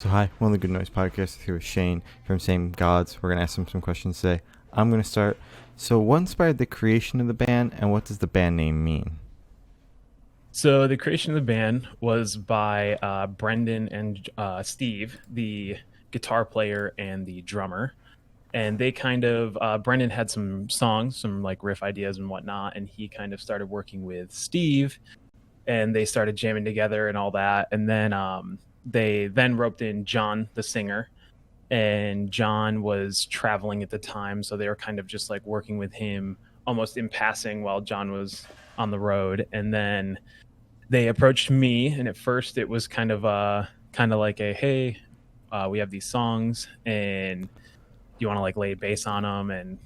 So hi, one of the Good Noise Podcasts here with Shane from Same Gods. We're going to ask him some questions today. I'm going to start. So what inspired the creation of the band, and what does the band name mean? So the creation of the band was by Brendan and Steve, the guitar player and the drummer. And they kind of Brendan had some songs, some like riff ideas and whatnot, and he kind of started working with Steve, and they started jamming together and all that. And then they then roped in John, the singer, and John was traveling at the time, so they were kind of just like working with him almost in passing while John was on the road. And then they approached me, and at first it was kind of like a hey, we have these songs, and you want to like lay bass on them, and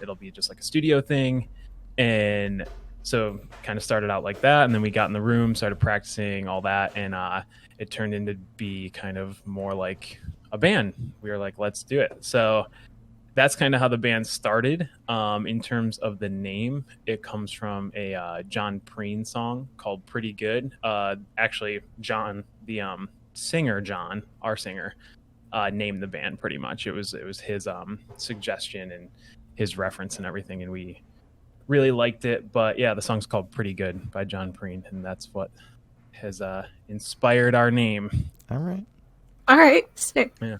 it'll be just like a studio thing. And so kind of started out like that, and then we got in the room, started practicing all that, and it turned into be kind of more like a band. We were like, let's do it. So that's kind of how the band started. In terms of the name, it comes from a John Prine song called "Pretty Good." Actually, John, the singer, John, our singer, named the band pretty much. It was his suggestion and his reference and everything, and we really liked it. But yeah, the song's called "Pretty Good" by John Prine, and that's what has inspired our name. All right. All right, sick. Yeah.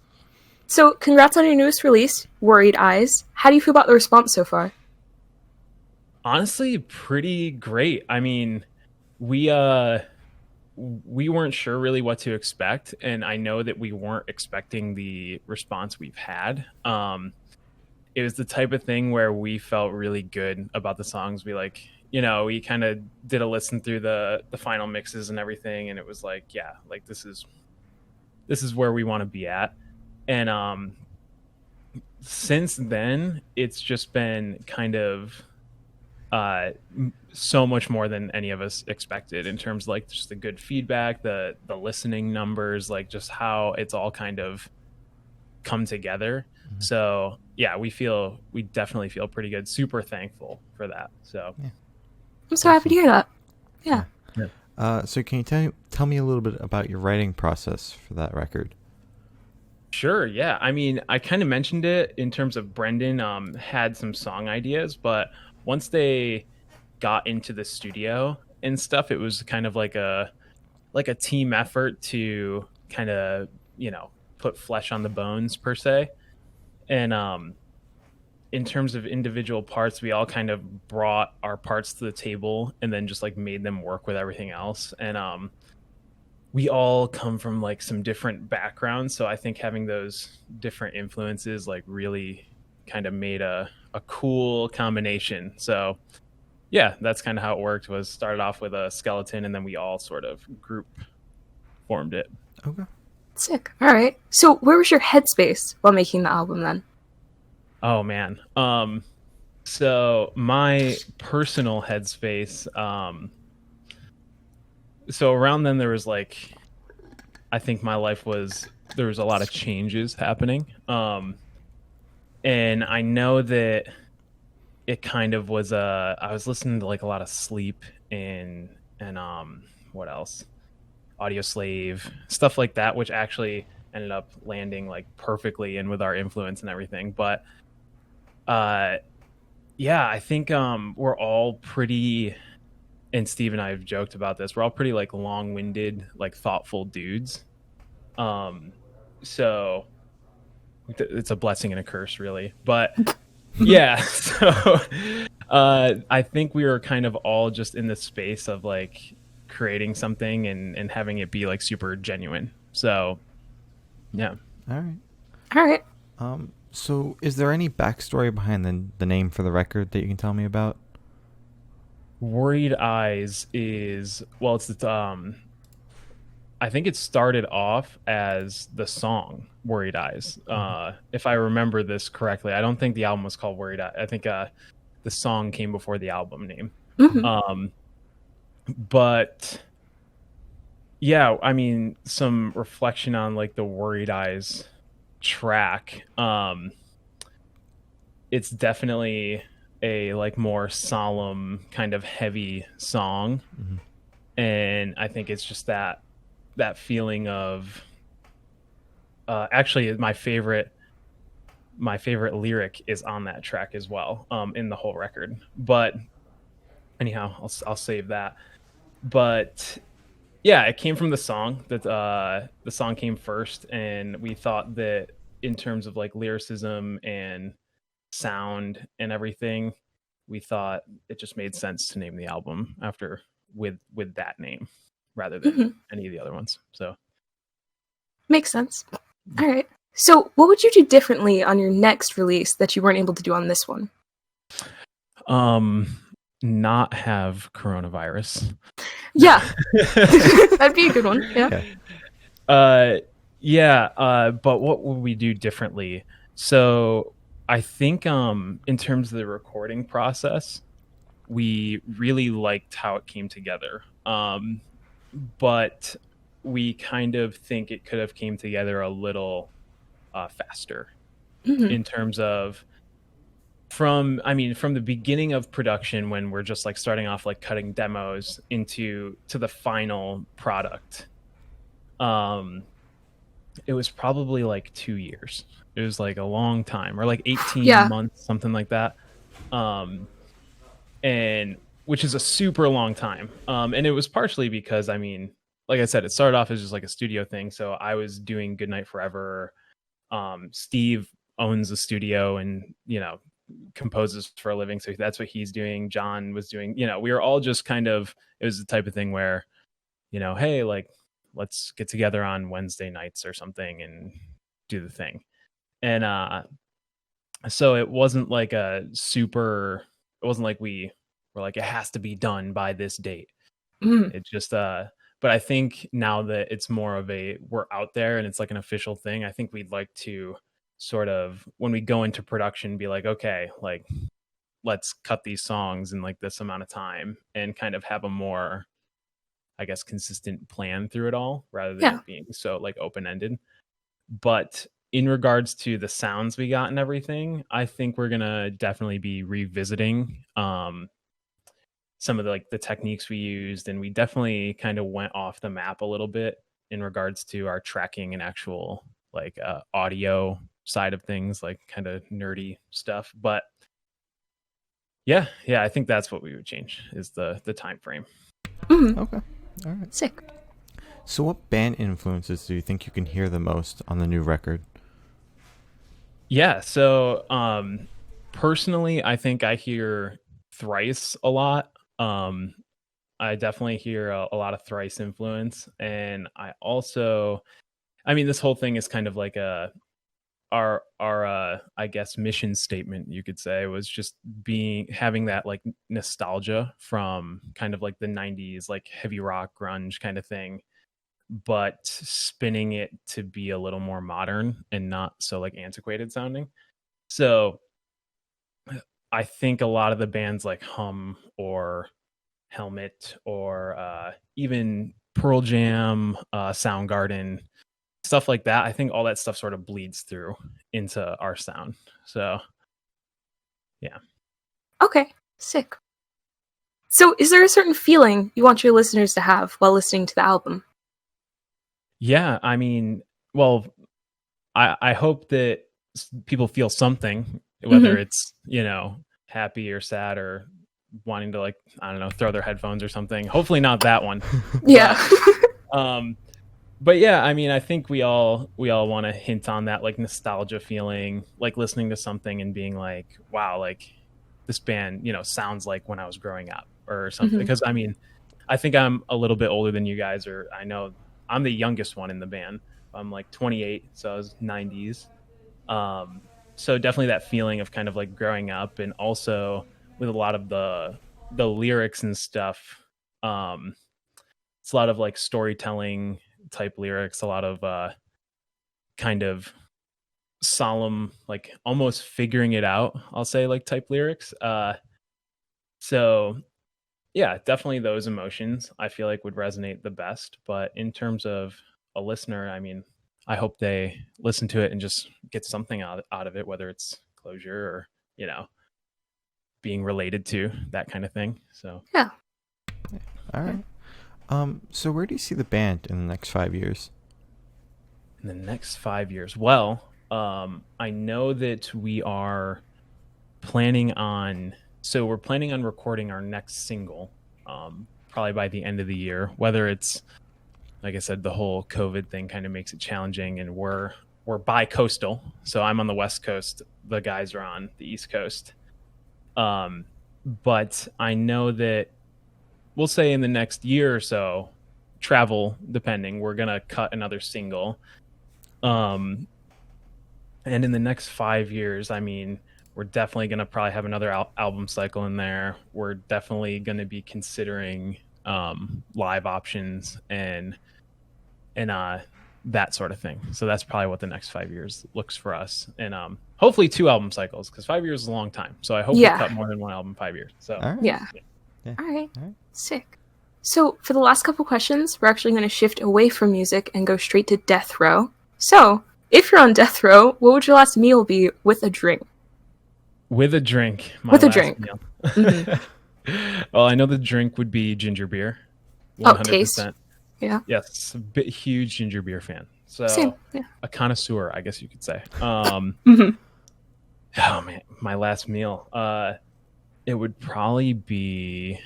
So, congrats on your newest release, Worried Eyes. How do you feel about the response so far? Honestly, pretty great. I mean, we weren't sure really what to expect, and I know that we weren't expecting the response we've had. It was the type of thing where we felt really good about the songs. We kind of did a listen through the final mixes and everything, and it was like, yeah, like this is where we want to be at. And since then, it's just been kind of so much more than any of us expected in terms of like just the good feedback, the listening numbers, like just how it's all kind of come together. Mm-hmm. So yeah, we definitely feel pretty good. Super thankful for that. So Yeah. I'm so happy to hear that. Yeah. So can you tell me a little bit about your writing process for that record? sure, yeah. I mean, I kind of mentioned it in terms of Brendan had some song ideas, but once they got into the studio and stuff, it was kind of like a team effort to kind of put flesh on the bones per se. And in terms of individual parts, we all kind of brought our parts to the table and then just like made them work with everything else. And we all come from like some different backgrounds, so I think having those different influences like really kind of made a cool combination. So yeah, that's kind of how it worked. Was started off with a skeleton, and then we all sort of group formed it. Okay. Sick. All right. So, where was your headspace while making the album then? Oh man. So my personal headspace, so around then there was like, I think my life was, there was a lot of changes happening. And I know that it kind of was I was listening to like a lot of Sleep and what else? Audio Slave, stuff like that, which actually ended up landing like perfectly in with our influence and everything. But uh yeah, I think we're all pretty, and Steve and I have joked about this, we're all pretty like long-winded, like thoughtful dudes. Um so it's a blessing and a curse really. But yeah, so I think we were kind of all just in the space of like creating something and having it be like super genuine. So yeah. All right. All right. So is there any backstory behind the name for the record that you can tell me about? Worried Eyes is, well, it's the I think it started off as the song Worried Eyes. If I remember this correctly, I don't think the album was called Worried Eyes. I think the song came before the album name. Mm-hmm. But yeah, I mean, some reflection on like the Worried Eyes track. It's definitely a like more solemn kind of heavy song. Mm-hmm. And I think it's just that feeling of actually my favorite lyric is on that track as well, in the whole record. But anyhow, I'll save that. But yeah, it came from the song. That the song came first, and we thought that in terms of like lyricism and sound and everything, we thought it just made sense to name the album after with that name rather than Mhm. any of the other ones. So Makes sense. All right. So, what would you do differently on your next release that you weren't able to do on this one? not have coronavirus. Yeah, that'd be a good one. Yeah. But what would we do differently? So I think in terms of the recording process, we really liked how it came together. But we kind of think it could have came together a little faster Mhm. in terms of from the beginning of production, when we're just like starting off like cutting demos to the final product. It was probably like 2 years. It was like a long time, or like 18 Yeah. months, something like that. And which is a super long time. And it was partially because, I mean, like I said, it started off as just like a studio thing. So I was doing Goodnight Forever. Steve owns a studio and, composes for a living. So that's what he's doing. John was doing, we were all just kind of, it was the type of thing where, hey, like, let's get together on Wednesday nights or something and do the thing. And so it wasn't like it wasn't like we were like, it has to be done by this date. Mhm. It just but I think now that it's more of we're out there and it's like an official thing, I think we'd like to sort of, when we go into production, be like, okay, like, let's cut these songs in like this amount of time and kind of have a more, I guess, consistent plan through it all, rather than Yeah. it being so like open-ended. But in regards to the sounds we got and everything, I think we're gonna definitely be revisiting some of the techniques we used, and we definitely kind of went off the map a little bit in regards to our tracking and actual like audio side of things, like kind of nerdy stuff. But yeah, I think that's what we would change, is the time frame. Mhm. Okay. All right. Sick. So, what band influences do you think you can hear the most on the new record? Yeah, so personally, I think I hear Thrice a lot. I definitely hear a lot of Thrice influence, and I also, I mean, this whole thing is kind of like our I guess mission statement, you could say, was just having that like nostalgia from kind of like the 90s, like heavy rock grunge kind of thing, but spinning it to be a little more modern and not so like antiquated sounding. So I think a lot of the bands like Hum or Helmet or even Pearl Jam, Soundgarden, stuff like that, I think all that stuff sort of bleeds through into our sound. So yeah. Okay. Sick. So, is there a certain feeling you want your listeners to have while listening to the album? Yeah, I mean, well, I hope that people feel something, whether it's, happy or sad or wanting to, like, I don't know, throw their headphones or something. Hopefully not that one. Yeah. But yeah, I mean, I think we all want to hint on that like nostalgia feeling, like listening to something and being like, wow, like this band, sounds like when I was growing up or something. Mhm. Because I mean, I think I'm a little bit older than you guys, or I know I'm the youngest one in the band. I'm like 28, so I was 90s. So definitely that feeling of kind of like growing up, and also with a lot of the lyrics and stuff. It's a lot of like storytelling type lyrics, a lot of kind of solemn, like almost figuring it out, I'll say, like type lyrics. So yeah, definitely those emotions I feel like would resonate the best. But in terms of a listener, I mean, I hope they listen to it and just get something out of it, whether it's closure or, being related to that kind of thing. So Yeah. All right. So where do you see the band in the next 5 years? In the next 5 years, well, I know that we are planning on. So we're planning on recording our next single, probably by the end of the year. Whether it's, like I said, the whole COVID thing kind of makes it challenging, and we're bi-coastal. So I'm on the West Coast. The guys are on the East Coast. But I know that we'll say in the next year or so, travel depending, we're gonna cut another single. And in the next 5 years, I mean, we're definitely gonna probably have another album cycle in there. We're definitely gonna be considering live options and that sort of thing. So that's probably what the next 5 years looks for us, and hopefully 2 album cycles, because 5 years is a long time. So I hope we cut more than 1 album in 5 years. So All right. Yeah. Yeah. All right. All right. Sick. So for the last couple questions, we're actually going to shift away from music and go straight to death row. So if you're on death row, what would your last meal be with a drink? with a drink, my With a last drink. meal. Mhm. Well, I know the drink would be ginger beer. Oh, taste. Yeah. Yes, a bit huge ginger beer fan. So Same. Yeah. a connoisseur, I guess you could say. Mhm. Oh man, my last meal. It would probably be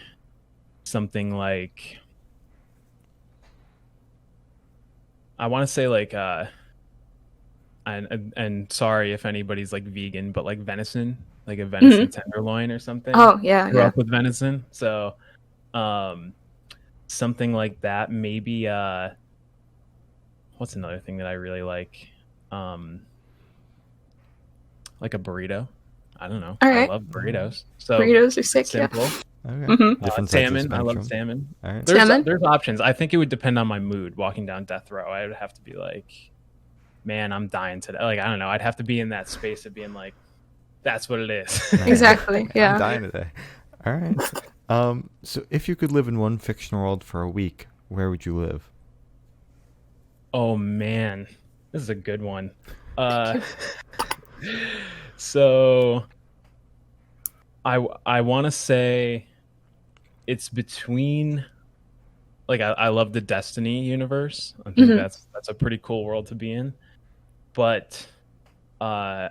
something like, I want to say like and sorry if anybody's like vegan, but like venison, like a venison tenderloin or something. Oh, yeah. Grew Yeah. up with venison, so something like that. Maybe what's another thing that I really like? Like a burrito. I don't know. All I right. love burritos. So Burritos are sick. Yeah. simple. Okay. Mhm. Different sides of the Salmon. I love spectrum. salmon. All right. Salmon? There's options. I think it would depend on my mood walking down death row. I would have to be like, man, I'm dying today. Like, I don't know. I'd have to be in that space of being like, that's what it is. Exactly. Yeah. I'm dying today. All right. So if you could live in one fictional world for a week, where would you live? Oh man, this is a good one. So I want to say it's between, like, I love the Destiny universe. I think Mhm. that's a pretty cool world to be in, but I'm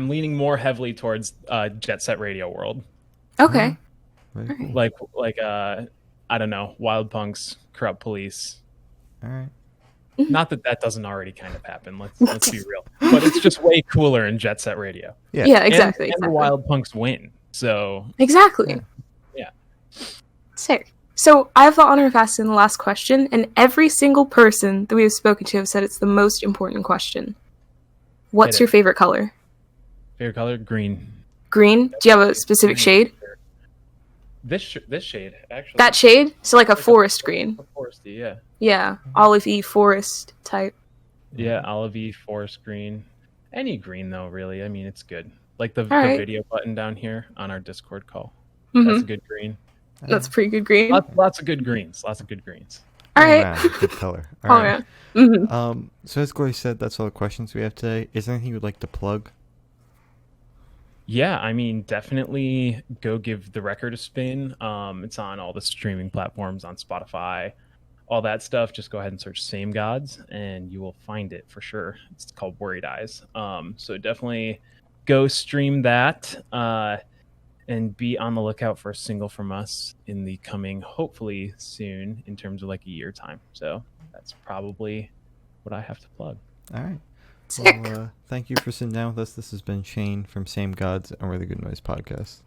leaning more heavily towards Jet Set Radio world, Okay. Very All cool. like I don't know, Wild Punks, Corrupt Police. All right. Not that doesn't already kind of happen. Let's be real, but it's just way cooler in Jet Set Radio. Yeah. Yeah. Exactly. And the exactly. Wild Punks win. So Exactly. Yeah. Sick. So I have the honor of asking the last question, and every single person that we have spoken to have said it's the most important question. What's Hit your it. favorite color? favorite color, green. Green? Do you have a specific shade? This shade actually. That shade? So like a forest green. Foresty, yeah. Yeah. Olive-y forest type. Yeah, olive forest green. Any green though, really. I mean, it's good. Like the right. video button down here on our Discord call. Mhm. That's a good green. That's pretty good green. Lots of good greens. Lots of good greens. All right. Around, good color. All right. Mhm. So as Glory said, that's all the questions we have today. Is there anything you would like to plug? Yeah, I mean, definitely go give the record a spin. It's on all the streaming platforms, on Spotify, all that stuff. Just go ahead and search Same Gods and you will find it for sure. It's called Worried Eyes. So definitely go stream that and be on the lookout for a single from us in the coming, hopefully soon, in terms of like a year time. So that's probably what I have to plug. All right. Sick. Well, thank you for sitting down with us. This has been Shane from Same Gods and Really Good Noise Podcast.